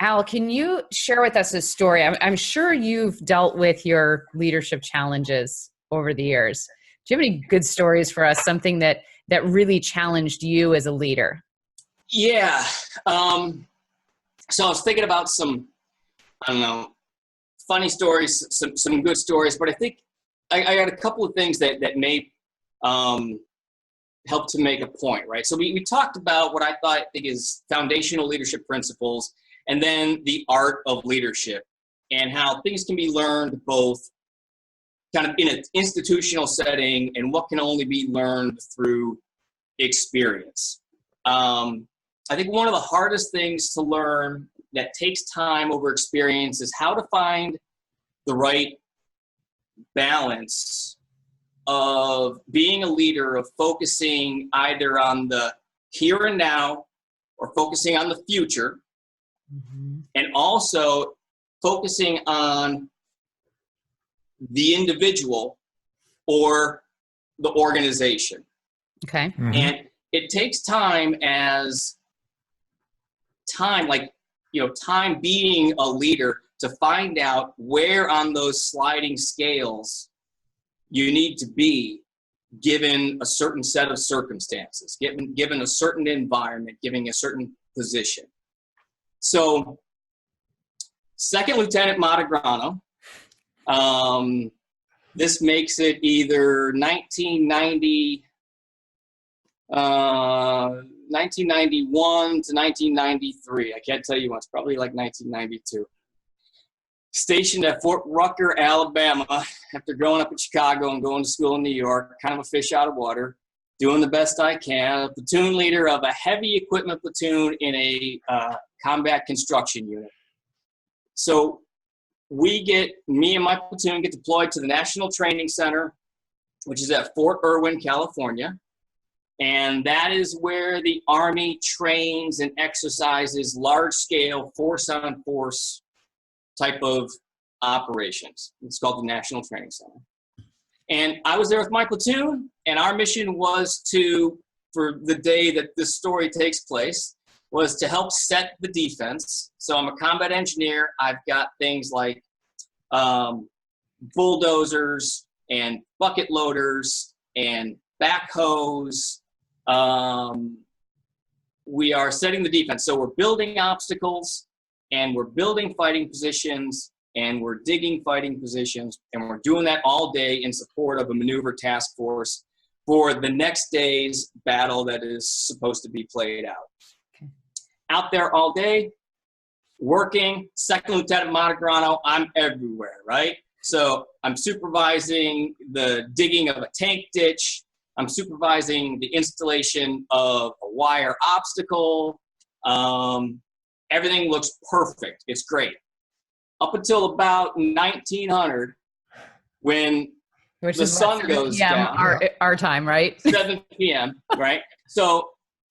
Al, can you share with us a story? I'm sure you've dealt with your leadership challenges over the years. Do you have any good stories for us? Something that really challenged you as a leader? Yeah. So I was thinking about some, I don't know, funny stories, some good stories, but I think I got a couple of things that may help to make a point, right? So we talked about what I think is foundational leadership principles, and then the art of leadership, and how things can be learned both kind of in an institutional setting and what can only be learned through experience. I think one of the hardest things to learn that takes time over experience is how to find the right balance of being a leader, of focusing either on the here and now or focusing on the future, and also focusing on the individual or the organization. Okay. And it takes time time being a leader to find out where on those sliding scales you need to be given a certain set of circumstances, given a certain environment, given a certain position. So, Second Lieutenant Mategrano, this makes it either 1991 to 1993. I can't tell you when. It's probably like 1992. Stationed at Fort Rucker, Alabama, after growing up in Chicago and going to school in New York, kind of a fish out of water, doing the best I can. A platoon leader of a heavy equipment platoon in a combat construction unit. So me and my platoon get deployed to the National Training Center, which is at Fort Irwin, California. And that is where the Army trains and exercises large-scale force-on-force type of operations. It's called the National Training Center. And I was there with my platoon, and our mission was for the day that this story takes place, was to help set the defense. So I'm a combat engineer. I've got things like bulldozers and bucket loaders and backhoes. We are setting the defense. So we're building obstacles, and we're building fighting positions, and we're digging fighting positions, and we're doing that all day in support of a maneuver task force for the next day's battle that is supposed to be played out. Okay. Out there all day, working. Second Lieutenant Mategrano, I'm everywhere, right? So I'm supervising the digging of a tank ditch. I'm supervising the installation of a wire obstacle. Everything looks perfect. It's great. Up until about 1900, when the sun goes down. Our time, right? 7 p.m., right? So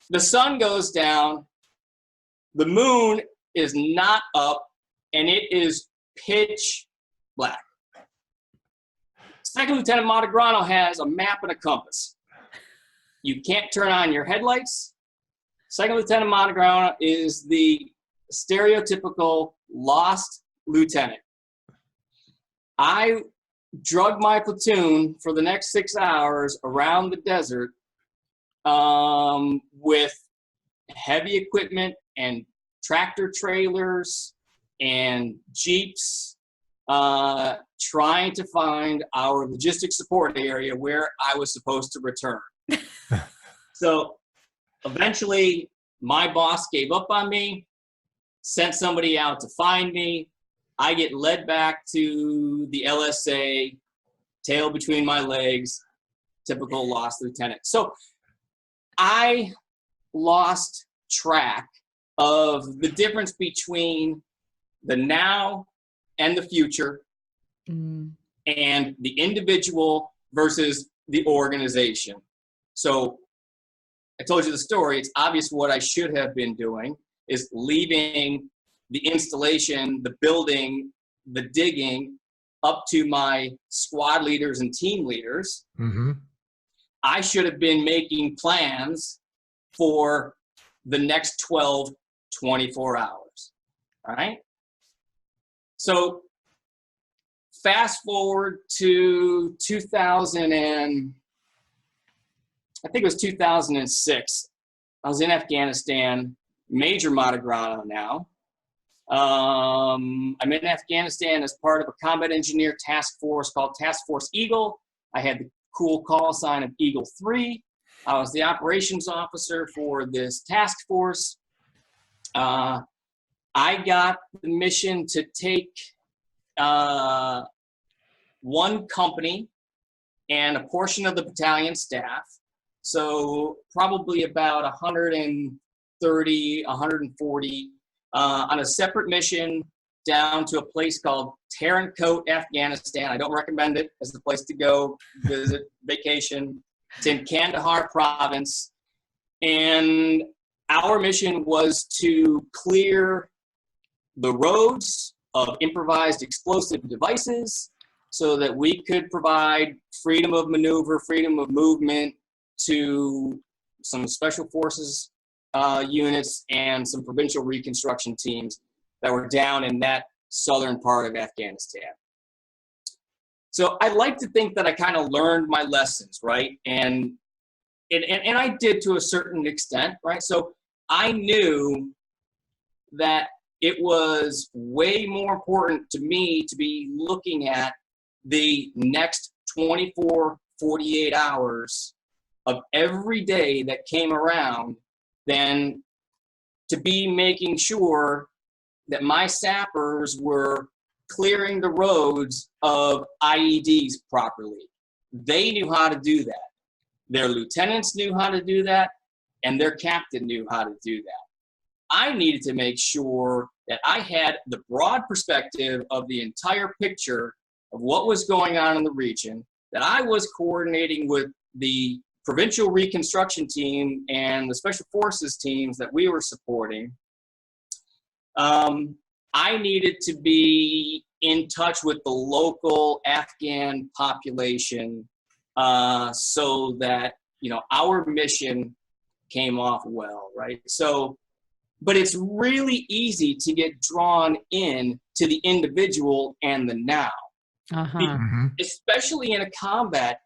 the sun goes down, the moon is not up, and it is pitch black. Second Lieutenant Mategrano has a map and a compass. You can't turn on your headlights. Second Lieutenant Mategrano is the stereotypical lost lieutenant. I drug my platoon for the next 6 hours around the desert with heavy equipment and tractor trailers and jeeps, trying to find our logistics support area where I was supposed to return. So eventually my boss gave up on me, sent somebody out to find me. I get led back to the LSA, tail between my legs, typical lost lieutenant. So I lost track of the difference between the now and the future, and the individual versus the organization. So I told you the story. It's obvious what I should have been doing is leaving the installation, the building, the digging up to my squad leaders and team leaders. Mm-hmm. I should have been making plans for the next 12, 24 hours. All right. So fast forward to 2000 and I think it was 2006. I was in Afghanistan, Major Mategrano now. I'm in Afghanistan as part of a combat engineer task force called Task Force Eagle. I had the cool call sign of Eagle 3. I was the operations officer for this task force. I got the mission to take one company and a portion of the battalion staff, so probably about 130, 140, on a separate mission down to a place called Tarankot, Afghanistan. I don't recommend it as the place to go visit, vacation. It's in Kandahar province. And our mission was to clear the roads of improvised explosive devices so that we could provide freedom of maneuver, freedom of movement to some special forces units and some provincial reconstruction teams that were down in that southern part of Afghanistan. So I like to think that I kind of learned my lessons, right? And I did to a certain extent, right? So I knew that it was way more important to me to be looking at the next 24, 48 hours of every day that came around than to be making sure that my sappers were clearing the roads of IEDs properly. They knew how to do that. Their lieutenants knew how to do that, and their captain knew how to do that. I needed to make sure that I had the broad perspective of the entire picture of what was going on in the region, that I was coordinating with the provincial reconstruction team and the special forces teams that we were supporting. I needed to be in touch with the local Afghan population so that, you know, our mission came off well, right? So, but it's really easy to get drawn in to the individual and the now, especially in a combat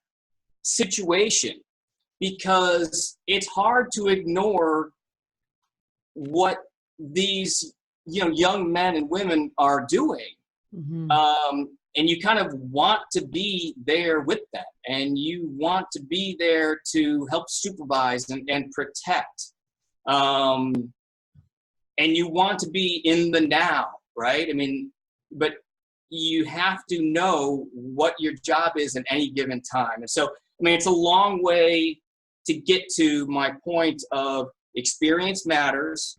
situation, because it's hard to ignore what these, you know, young men and women are doing. And you kind of want to be there with them, and you want to be there to help supervise and protect. And you want to be in the now, right? I mean, but you have to know what your job is at any given time. And so, I mean, it's a long way to get to my point of experience matters.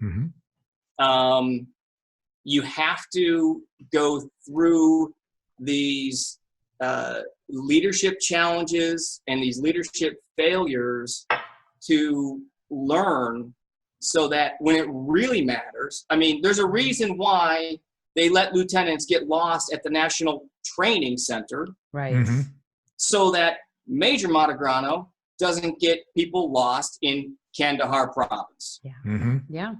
You have to go through these leadership challenges and these leadership failures to learn, so that when it really matters, I mean, there's a reason why they let lieutenants get lost at the National Training Center, right? So that Major Mategrano doesn't get people lost in Kandahar province. Yeah.